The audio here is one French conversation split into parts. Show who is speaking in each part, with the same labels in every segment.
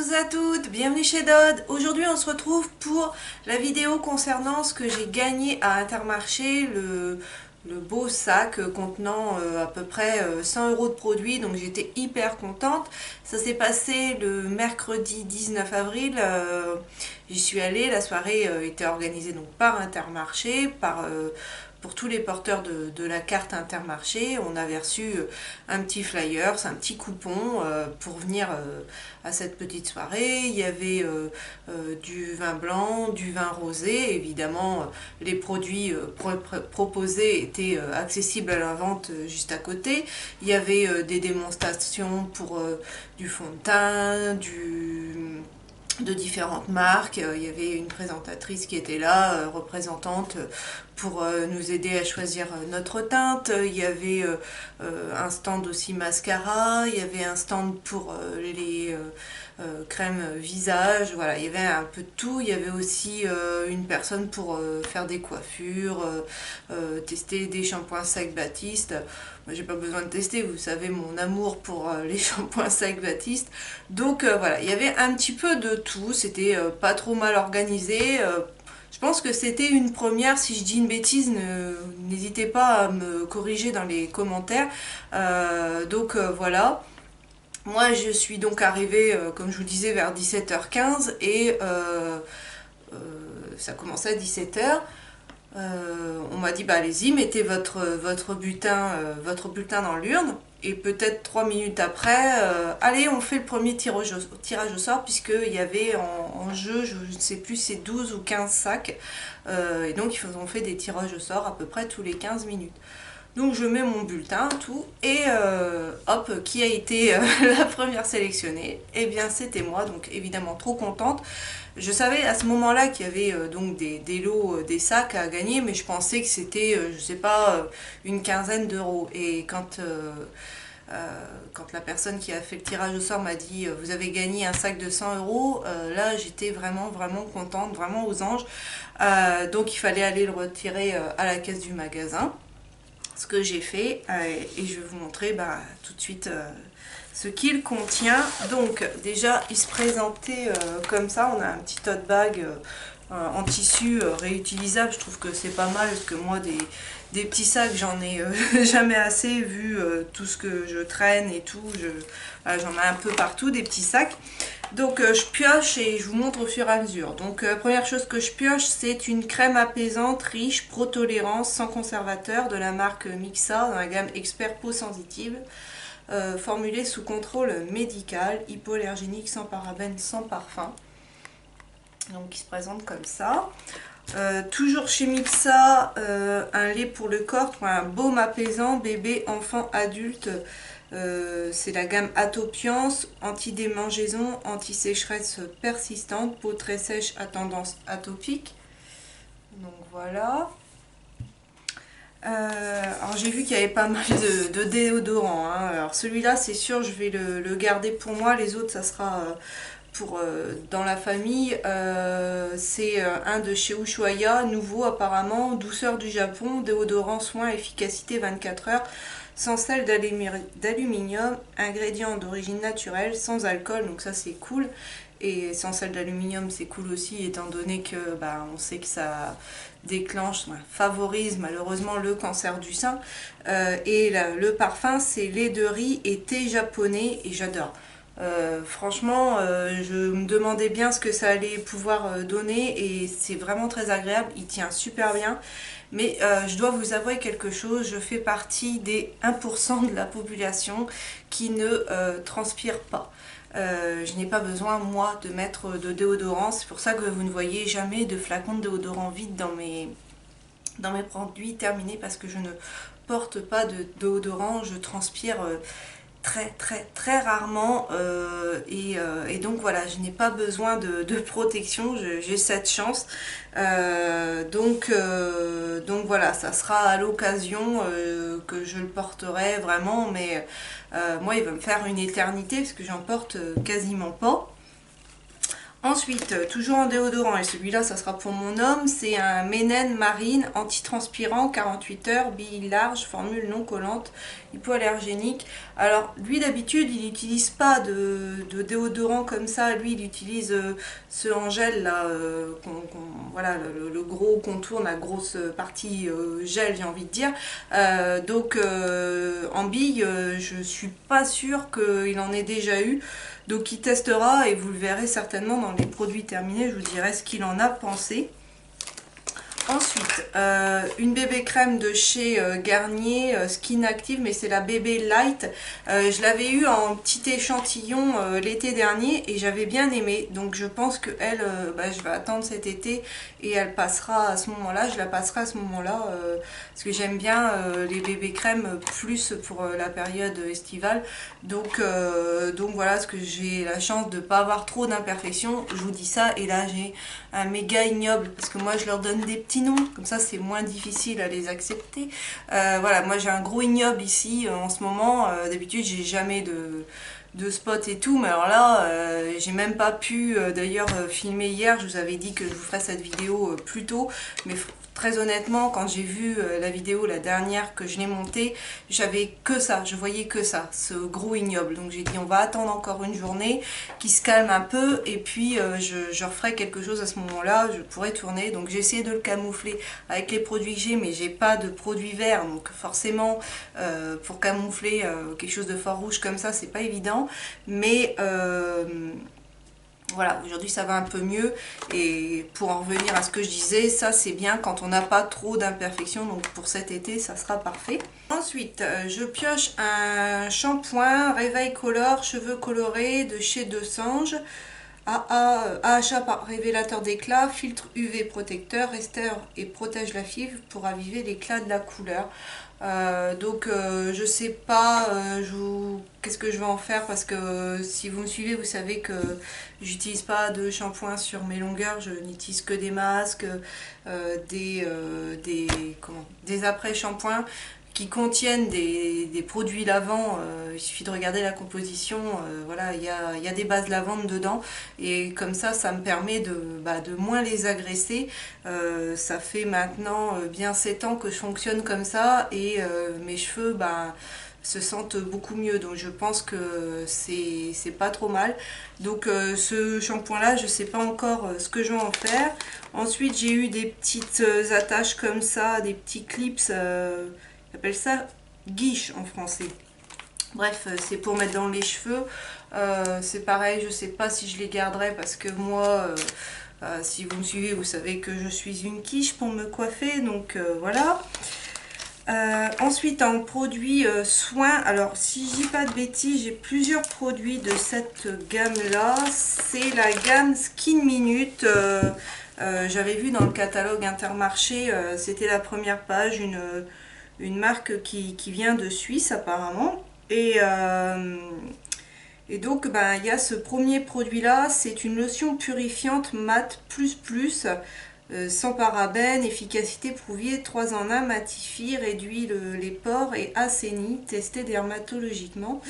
Speaker 1: tous et à toutes, bienvenue chez Dodd. Aujourd'hui on se retrouve pour la vidéo concernant ce que j'ai gagné à Intermarché, le beau sac contenant à peu près 100 € de produits, donc j'étais hyper contente. Ça s'est passé le mercredi 19 avril, j'y suis allée, la soirée était organisée donc par Intermarché, pour tous les porteurs de la carte Intermarché. On avait reçu un petit flyer, un petit coupon pour venir à cette petite soirée. Il y avait du vin blanc, du vin rosé. Évidemment, les produits proposés étaient accessibles à la vente juste à côté. Il y avait des démonstrations pour du fond de teint, de différentes marques. Il y avait une présentatrice qui était là, représentante, pour nous aider à choisir notre teinte. Il y avait un stand aussi mascara, il y avait un stand pour les crèmes visage, voilà, il y avait un peu de tout. Il y avait aussi une personne pour faire des coiffures, tester des shampoings Sac Baptiste. Moi j'ai pas besoin de tester, vous savez mon amour pour les shampoings Sac Baptiste. Donc voilà, il y avait un petit peu de tout, c'était pas trop mal organisé. Je pense que c'était une première. Si je dis une bêtise, n'hésitez pas à me corriger dans les commentaires. Voilà. Moi, je suis donc arrivée, comme je vous disais, vers 17h15 et ça commençait à 17h. On m'a dit, bah allez-y, mettez votre bulletin dans l'urne. Et peut-être 3 minutes après, allez, on fait le premier tirage au sort, puisqu'il y avait en jeu, je ne sais plus, c'est 12 ou 15 sacs. Et donc, ils ont fait des tirages au sort à peu près tous les 15 minutes. Donc, je mets mon bulletin, tout, et hop, qui a été la première sélectionnée? Eh bien, c'était moi, donc évidemment trop contente. Je savais à ce moment-là qu'il y avait donc des lots, des sacs à gagner, mais je pensais que c'était, je sais pas, une quinzaine d'euros. Et quand la personne qui a fait le tirage au sort m'a dit vous avez gagné un sac de 100 €, là j'étais vraiment contente, vraiment aux anges. Donc il fallait aller le retirer à la caisse du magasin, ce que j'ai fait, et je vais vous montrer tout de suite ce qu'il contient. Donc déjà il se présentait comme ça, on a un petit tote bag en tissu réutilisable. Je trouve que c'est pas mal, parce que moi des petits sacs j'en ai jamais assez, vu tout ce que je traîne et tout. Voilà, j'en ai un peu partout des petits sacs. Donc je pioche et je vous montre au fur et à mesure. Donc première chose que je pioche, c'est une crème apaisante riche, pro-tolérance, sans conservateur, de la marque Mixa, dans la gamme Expert Peau Sensitive, formulée sous contrôle médical, hypoallergénique, sans parabènes, sans parfum. Donc il se présente comme ça. Toujours chez Mixa, un lait pour le corps, un baume apaisant, bébé, enfant, adulte. C'est la gamme Atopiance, anti-démangeaison, anti-sécheresse persistante, peau très sèche à tendance atopique. Donc voilà. Alors j'ai vu qu'il y avait pas mal de déodorants, hein. Alors celui-là c'est sûr, je vais le garder pour moi. Les autres ça sera pour dans la famille. C'est un de chez Ushuaïa, nouveau apparemment, douceur du Japon, déodorant soin, efficacité 24 heures, sans sel d'aluminium, ingrédients d'origine naturelle, sans alcool, donc ça c'est cool. Et sans sel d'aluminium c'est cool aussi, étant donné que on sait que ça déclenche, favorise malheureusement le cancer du sein. Et le parfum c'est lait de riz et thé japonais, et j'adore. Franchement, je me demandais bien ce que ça allait pouvoir donner, et c'est vraiment très agréable, il tient super bien. Mais je dois vous avouer quelque chose, je fais partie des 1% de la population qui ne transpire pas. Je n'ai pas besoin moi de mettre de déodorant, c'est pour ça que vous ne voyez jamais de flacon de déodorant vide dans mes produits terminés, parce que je ne porte pas de déodorant, je transpire très rarement, et donc voilà, je n'ai pas besoin de protection, j'ai cette chance. Donc voilà, ça sera à l'occasion que je le porterai vraiment, mais moi il va me faire une éternité, parce que j'en porte quasiment pas. Ensuite, toujours en déodorant, et celui-là ça sera pour mon homme, c'est un Menen Marine antitranspirant 48 heures, bille large, formule non collante, hypoallergénique. Alors lui d'habitude il n'utilise pas de déodorant comme ça, lui il utilise ce en gel là, voilà, le gros contour, la grosse partie gel j'ai envie de dire. Donc en bille, je suis pas sûre qu'il en ait déjà eu. Donc il testera et vous le verrez certainement dans les produits terminés, je vous dirai ce qu'il en a pensé. Ensuite, une bébé crème de chez Garnier, Skin Active, mais c'est la bébé light. Je l'avais eu en petit échantillon l'été dernier et j'avais bien aimé. Donc je pense que elle, je vais attendre cet été et elle passera à ce moment-là. Je la passerai à ce moment-là parce que j'aime bien les bébés crèmes plus pour la période estivale. Donc voilà, parce que j'ai la chance de ne pas avoir trop d'imperfections. Je vous dis ça et là j'ai un méga ignoble parce que moi je leur donne des petits noms, comme ça c'est moins difficile à les accepter. Voilà, moi j'ai un gros ignoble ici en ce moment. D'habitude j'ai jamais de spot et tout, mais alors là j'ai même pas pu d'ailleurs filmer hier. Je vous avais dit que je vous ferais cette vidéo plus tôt, mais très honnêtement quand j'ai vu la vidéo la dernière que je l'ai montée, j'avais que ça, je voyais que ça, ce gros ignoble. Donc j'ai dit on va attendre encore une journée qui se calme un peu et puis je referai quelque chose à ce moment là, je pourrai tourner. Donc j'ai essayé de le camoufler avec les produits que j'ai, mais j'ai pas de produits verts, donc forcément pour camoufler quelque chose de fort rouge comme ça c'est pas évident, mais voilà, aujourd'hui ça va un peu mieux. Et pour en revenir à ce que je disais, ça c'est bien quand on n'a pas trop d'imperfections, donc pour cet été ça sera parfait. Ensuite je pioche un shampoing Réveil Color cheveux colorés de chez Desange. AHA par révélateur d'éclat, filtre UV protecteur, restaure et protège la fibre pour aviver l'éclat de la couleur. Je sais pas qu'est-ce que je vais en faire, parce que si vous me suivez vous savez que j'utilise pas de shampoing sur mes longueurs, je n'utilise que des masques, des après shampoings qui contiennent des produits lavants. Il suffit de regarder la composition, voilà, il y a des bases lavantes dedans et comme ça me permet de moins les agresser. Ça fait maintenant bien 7 ans que je fonctionne comme ça et mes cheveux se sentent beaucoup mieux, donc je pense que c'est pas trop mal. Donc ce shampoing là je sais pas encore ce que je vais en faire. Ensuite j'ai eu des petites attaches comme ça, des petits clips, on appelle ça guiche en français. Bref, c'est pour mettre dans les cheveux. C'est pareil, je sais pas si je les garderai parce que moi, si vous me suivez, vous savez que je suis une quiche pour me coiffer. Donc voilà. Ensuite, en produit soins, alors si je dis pas de bêtises, j'ai plusieurs produits de cette gamme-là. C'est la gamme Skin Minute. J'avais vu dans le catalogue Intermarché, c'était la première page, une marque qui vient de Suisse apparemment. Et donc il y a ce premier produit là, c'est une lotion purifiante mat plus sans parabènes, efficacité prouvée 3 en 1, matifie, réduit les pores et assainit, testé dermatologiquement.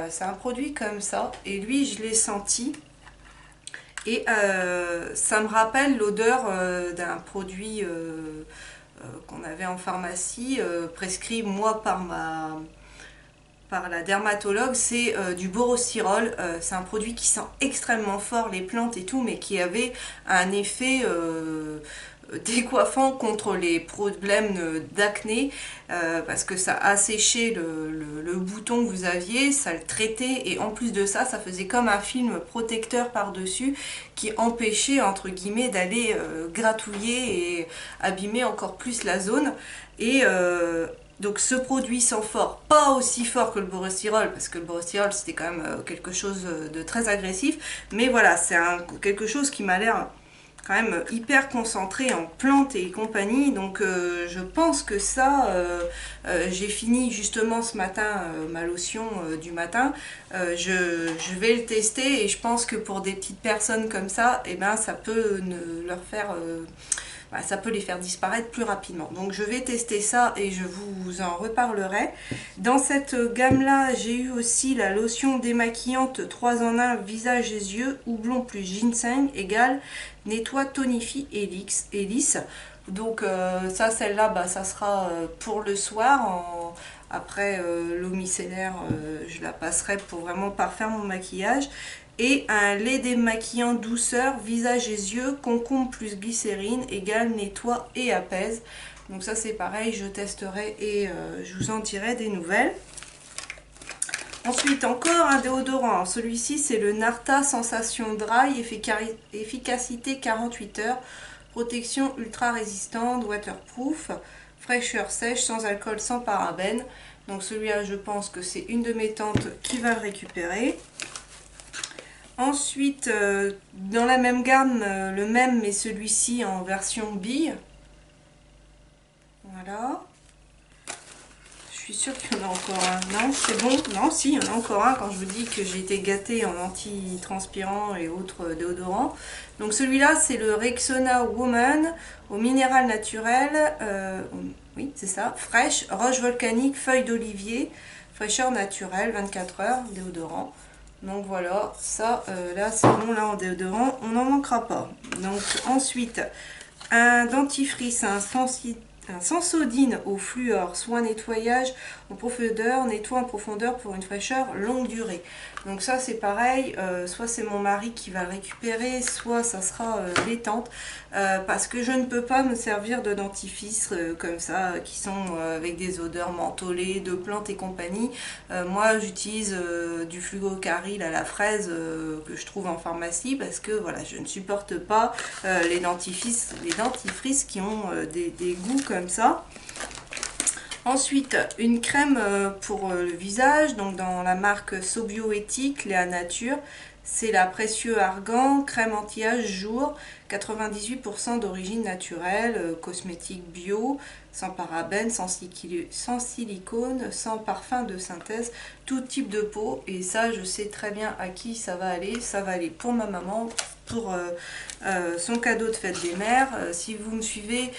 Speaker 1: C'est un produit comme ça et lui je l'ai senti et ça me rappelle l'odeur d'un produit qu'on avait en pharmacie, prescrit moi par la dermatologue. C'est du borosirol. C'est un produit qui sent extrêmement fort les plantes et tout, mais qui avait un effet décoiffant contre les problèmes d'acné, parce que ça asséchait le bouton que vous aviez, ça le traitait et en plus de ça, ça faisait comme un film protecteur par-dessus qui empêchait entre guillemets d'aller gratouiller et abîmer encore plus la zone. Et donc ce produit sent fort, pas aussi fort que le borosirol, parce que le borosirol c'était quand même quelque chose de très agressif, mais voilà, c'est quelque chose qui m'a l'air quand même hyper concentré en plantes et compagnie. Donc je pense que ça, j'ai fini justement ce matin ma lotion du matin. Je vais le tester et je pense que pour des petites personnes comme ça, eh ben, ça peut leur faire bah, ça peut les faire disparaître plus rapidement. Donc je vais tester ça et je vous en reparlerai. Dans cette gamme là, j'ai eu aussi la lotion démaquillante 3 en 1 visage et yeux, houblon plus ginseng égale nettoie, tonifie et lisse. Donc ça, celle-là, bah, ça sera pour le soir. Après l'eau micellaire, je la passerai pour vraiment parfaire mon maquillage. Et un lait démaquillant douceur, visage et yeux, concombre plus glycérine égale nettoie et apaise. Donc ça c'est pareil, je testerai et je vous en dirai des nouvelles. Ensuite, encore un déodorant. Celui-ci, c'est le Narta Sensation Dry, efficacité 48 heures, protection ultra résistante, waterproof, fraîcheur sèche, sans alcool, sans parabènes. Donc celui-là, je pense que c'est une de mes tantes qui va le récupérer. Ensuite, dans la même gamme, le même, mais celui-ci en version bille. Voilà. Je suis sûre qu'il y en a encore un. Non, c'est bon. Non, si, il y en a encore un quand je vous dis que j'ai été gâtée en anti-transpirant et autres déodorants. Donc celui-là, c'est le Rexona Woman au minéral naturel. Oui, c'est ça. Fraîche, roche volcanique, feuille d'olivier, fraîcheur naturelle, 24 heures, déodorant. Donc voilà, ça, là, c'est bon, là, en déodorant, on n'en manquera pas. Donc ensuite, un dentifrice, un Sensodyne au fluor, soin nettoyage en profondeur, nettoie en profondeur pour une fraîcheur longue durée. Donc ça c'est pareil, soit c'est mon mari qui va le récupérer, soit ça sera les tantes, parce que je ne peux pas me servir de dentifrice comme ça, qui sont avec des odeurs mentholées, de plantes et compagnie. Moi j'utilise du fluocaril à la fraise que je trouve en pharmacie, parce que voilà, je ne supporte pas les dentifrices qui ont des goûts comme ça. Ensuite, une crème pour le visage, donc dans la marque Sobioéthique, Léa Nature. C'est la Précieux Argan, crème anti-âge jour, 98% d'origine naturelle, cosmétique bio, sans parabènes, sans silicone, sans parfum de synthèse, tout type de peau. Et ça, je sais très bien à qui ça va aller. Ça va aller pour ma maman, pour son cadeau de fête des mères. Si vous me suivez,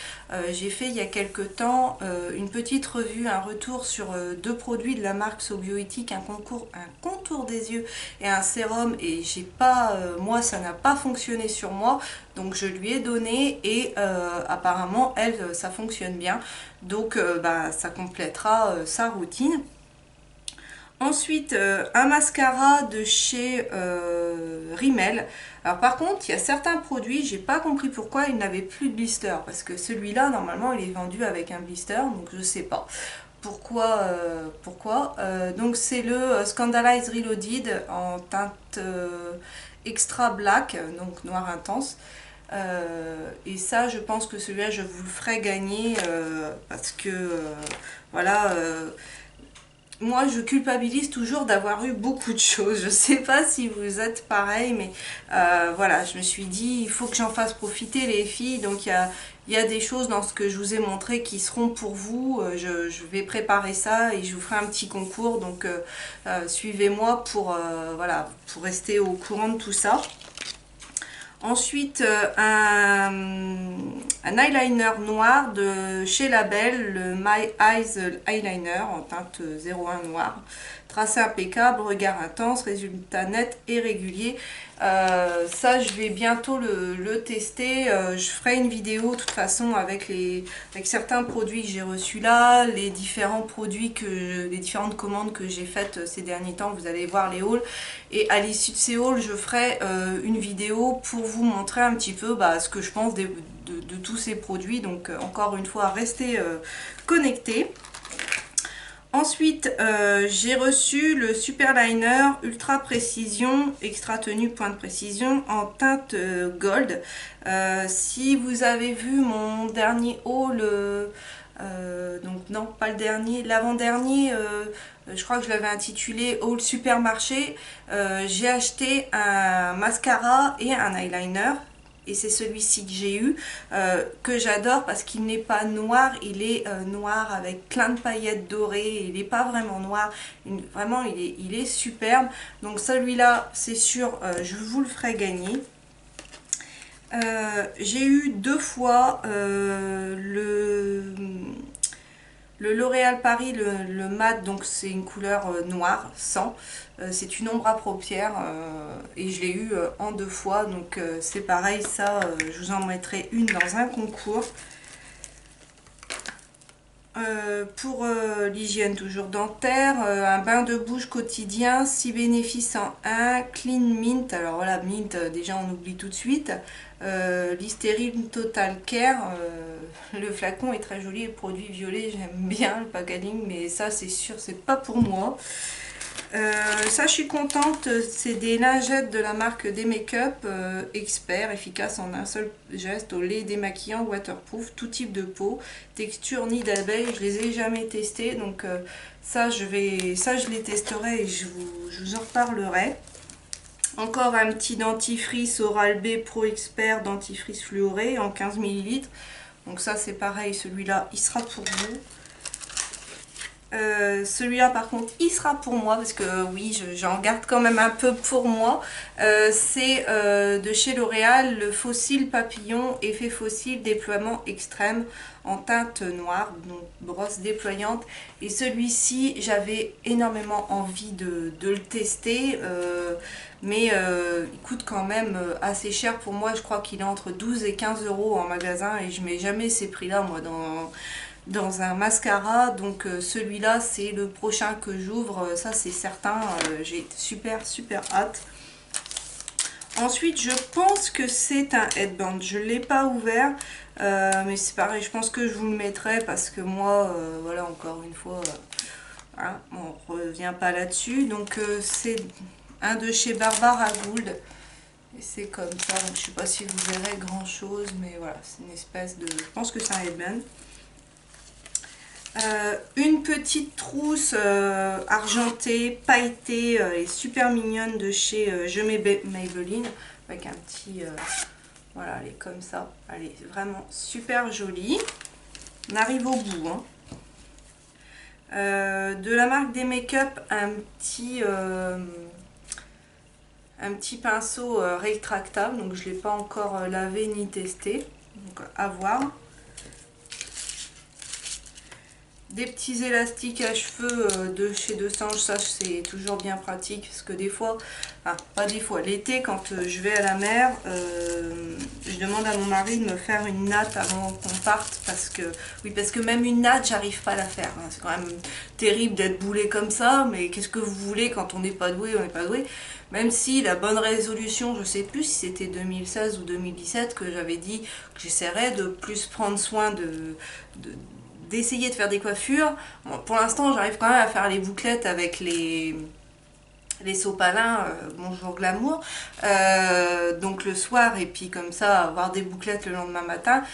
Speaker 1: j'ai fait il y a quelques temps une petite revue, un retour sur deux produits de la marque Sobioéthique, un contour des yeux et un sérum, et j'ai pas, moi ça n'a pas fonctionné sur moi, donc je lui ai donné et apparemment elle, ça fonctionne bien, donc bah, ça complétera sa routine. Ensuite, un mascara de chez Rimmel. Alors par contre, il y a certains produits, j'ai pas compris pourquoi ils n'avaient plus de blister, parce que celui-là, normalement, il est vendu avec un blister, donc je sais pas pourquoi. Donc c'est le Scandalize Reloaded en teinte extra black, donc noir intense. Et ça, je pense que celui-là, je vous le ferai gagner parce que voilà. Moi, je culpabilise toujours d'avoir eu beaucoup de choses. Je sais pas si vous êtes pareil, mais voilà, je me suis dit, il faut que j'en fasse profiter les filles. Donc, il y a des choses dans ce que je vous ai montré qui seront pour vous. Je vais préparer ça et je vous ferai un petit concours. Donc, suivez-moi pour, voilà, pour rester au courant de tout ça. Ensuite, un eyeliner noir de chez Label, le My Eyes Eyeliner en teinte 01 noir. Tracé impeccable, regard intense, résultat net et régulier. Ça, je vais bientôt le tester. Je ferai une vidéo de toute façon avec certains produits que j'ai reçus là, les différents produits les différentes commandes que j'ai faites ces derniers temps. Vous allez voir les hauls. Et à l'issue de ces hauls, je ferai une vidéo pour vous montrer un petit peu ce que je pense de tous ces produits. Donc encore une fois, restez connectés. Ensuite, j'ai reçu le Super Liner Ultra Précision Extra Tenue Point de Précision en teinte gold. Si vous avez vu mon dernier haul, donc non, pas le dernier, l'avant-dernier, je crois que je l'avais intitulé Haul Supermarché, j'ai acheté un mascara et un eyeliner. Et c'est celui-ci que j'ai eu, que j'adore parce qu'il n'est pas noir, il est noir avec plein de paillettes dorées, il n'est pas vraiment noir, vraiment il est superbe. Donc celui-là, c'est sûr, je vous le ferai gagner. J'ai eu 2 fois le L'Oréal Paris, le mat, donc c'est une couleur noire, sang. C'est une ombre à paupières et je l'ai eu en 2 fois. Donc c'est pareil, ça, je vous en mettrai une dans un concours. Pour l'hygiène toujours dentaire, un bain de bouche quotidien, 6 bénéfices en un, Clean Mint, alors voilà, Mint, déjà on oublie tout de suite, Listerine Total Care, le flacon est très joli, le produit violet, j'aime bien le packaging, mais ça c'est sûr, c'est pas pour moi. Ça je suis contente, c'est des lingettes de la marque des make-up expert, efficace en un seul geste, au lait démaquillant, waterproof, tout type de peau, texture nid d'abeille, je les ai jamais testés, donc ça je les testerai et je vous en reparlerai. Encore un petit dentifrice Oral-B Pro Expert dentifrice fluoré en 15 ml, donc ça c'est pareil, celui-là il sera pour vous. Celui-là par contre il sera pour moi parce que oui j'en garde quand même un peu pour moi. C'est de chez L'Oréal, le Fossile Papillon effet fossile déploiement extrême en teinte noire, donc brosse déployante, et celui-ci j'avais énormément envie de le tester mais il coûte quand même assez cher pour moi. Je crois qu'il est entre 12 et 15 euros en magasin et je mets jamais ces prix là moi dans un mascara, donc celui-là c'est le prochain que j'ouvre, ça c'est certain, j'ai super hâte. Ensuite je pense que c'est un headband, je ne l'ai pas ouvert, mais c'est pareil, je pense que je vous le mettrai parce que moi, voilà, encore une fois, hein, on revient pas là-dessus. Donc c'est un de chez Barbara Gould, et c'est comme ça, donc je sais pas si vous verrez grand chose, mais voilà, c'est une espèce de, je pense que c'est un headband. Une petite trousse argentée, pailletée et super mignonne de chez Je mets Maybelline, avec un petit, voilà, elle est comme ça, elle est vraiment super jolie. On arrive au bout, hein. De la marque des make-up, un petit pinceau rétractable, donc je ne l'ai pas encore lavé ni testé, donc à voir. Des petits élastiques à cheveux de chez Desange, ça c'est toujours bien pratique parce que des fois, enfin pas des fois, l'été quand je vais à la mer, je demande à mon mari de me faire une natte avant qu'on parte parce que même une natte j'arrive pas à la faire, hein. C'est quand même terrible d'être boulé comme ça, mais qu'est-ce que vous voulez quand on n'est pas doué, on n'est pas doué. Même si la bonne résolution, je sais plus si c'était 2016 ou 2017 que j'avais dit que j'essaierais de plus prendre soin d'essayer de faire des coiffures. Bon, pour l'instant j'arrive quand même à faire les bouclettes avec les sopalins Bonjour Glamour, donc le soir, et puis comme ça avoir des bouclettes le lendemain matin.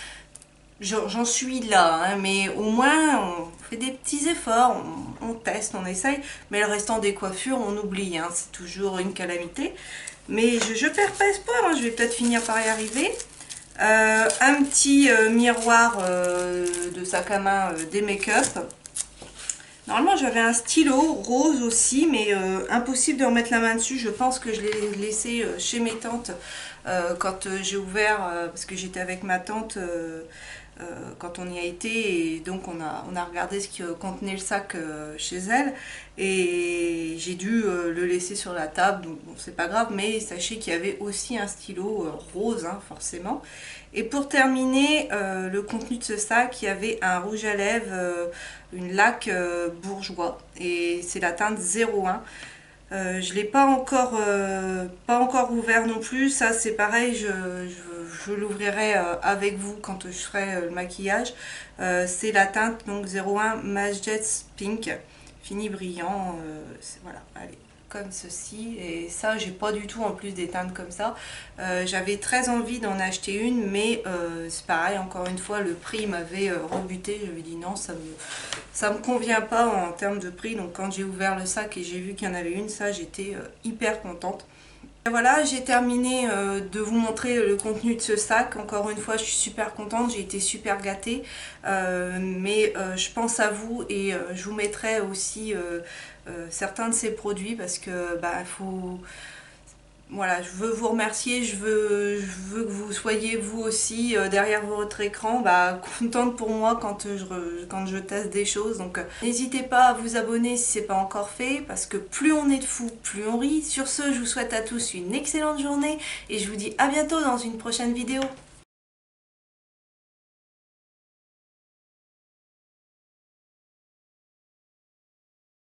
Speaker 1: J'en suis là, hein, mais au moins on fait des petits efforts, on teste, on essaye, mais le restant des coiffures on oublie, hein, c'est toujours une calamité, mais je perds pas espoir, hein, je vais peut-être finir par y arriver. Un petit miroir de sac à main des make-up. Normalement j'avais un stylo rose aussi, mais impossible de remettre la main dessus. Je pense que je l'ai laissé chez mes tantes quand j'ai ouvert, parce que j'étais avec ma tante quand on y a été, et donc on a regardé ce que contenait le sac chez elle, et j'ai dû le laisser sur la table, donc bon, c'est pas grave, mais sachez qu'il y avait aussi un stylo rose, hein, forcément. Et pour terminer le contenu de ce sac, il y avait un rouge à lèvres, une laque bourgeois, et c'est la teinte 01. Je ne l'ai pas encore ouvert non plus. Ça c'est pareil, je l'ouvrirai avec vous quand je ferai le maquillage. C'est la teinte donc 01 Magets Pink, fini brillant. Voilà, allez, comme ceci. Et ça j'ai pas du tout en plus des teintes comme ça. J'avais très envie d'en acheter une, mais c'est pareil, encore une fois le prix m'avait rebuté. Je me dit non, ça me convient pas en termes de prix. Donc quand j'ai ouvert le sac et j'ai vu qu'il y en avait une, ça j'étais hyper contente. Et voilà, j'ai terminé de vous montrer le contenu de ce sac. Encore une fois, je suis super contente, j'ai été super gâtée. Mais je pense à vous, et je vous mettrai aussi certains de ces produits parce que bah, voilà, je veux vous remercier, je veux que vous soyez vous aussi derrière votre écran, contente pour moi quand je teste des choses. Donc n'hésitez pas à vous abonner si c'est pas encore fait, parce que plus on est de fous, plus on rit. Sur ce, je vous souhaite à tous une excellente journée et je vous dis à bientôt dans une prochaine vidéo.